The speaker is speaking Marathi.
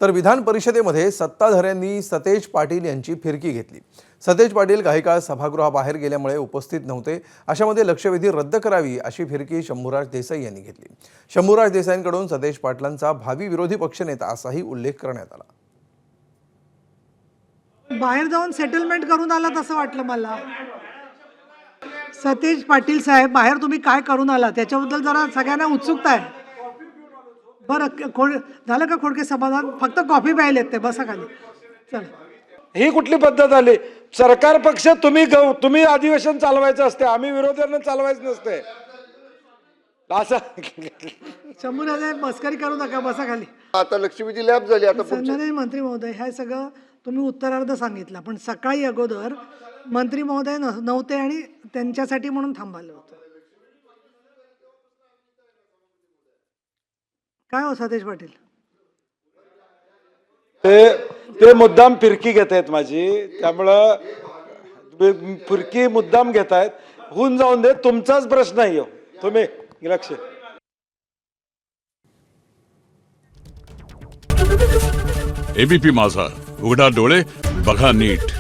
तर विधान परिषदेमध्ये सत्ताधाऱ्यांनी सतेज पाटील यांची फिरकी घेतली। सतेज पाटील काही काळ सभागृहाबाहेर गेल्यामुळे उपस्थित नव्हते। अशामध्ये लक्षवेधी रद्द करावी अशी फिरकी शंभूराज देसाई यांनी घेतली। शंभूराज देसाईंकडून सतेज पाटलांचा भावी विरोधी पक्षनेता असाही उल्लेख करण्यात आला। बाहेर जाऊन सेटलमेंट करून आला तसं वाटलं मला। सतेज पाटील साहेब बाहेर तुम्ही काय करून आला त्याच्याबद्दल जरा सगळ्यांना उत्सुकता आहे। बरं झालं का खोडके समाधान? फक्त कॉफी प्यायलेत ते, बसा खाली। चला, ही कुठली पद्धत आली? सरकार पक्ष तुम्ही अधिवेशन चालवायचं असते, आम्ही विरोध्यांना चालवायचं नसते असं। शंभूराजे मस्करी करू नका, बसा खाली। आता लक्ष्मीची लॅब झाली। आता सन्माननीय मंत्री महोदय, हे सगळं तुम्ही उत्तरार्ध सांगितलं, पण सकाळी अगोदर मंत्री महोदय नव्हते आणि त्यांच्यासाठी म्हणून थांबवलं होतं। काय हो सतेज पाटील? ते मुद्दाम फिरकी घेत आहेत माझी, त्यामुळं फिरकी मुद्दाम घेत आहेत। होऊन जाऊन दे, तुमचाच प्रश्न आहे, तुम्ही लक्ष। एबीपी माझा, उघडा डोळे बघा नीट।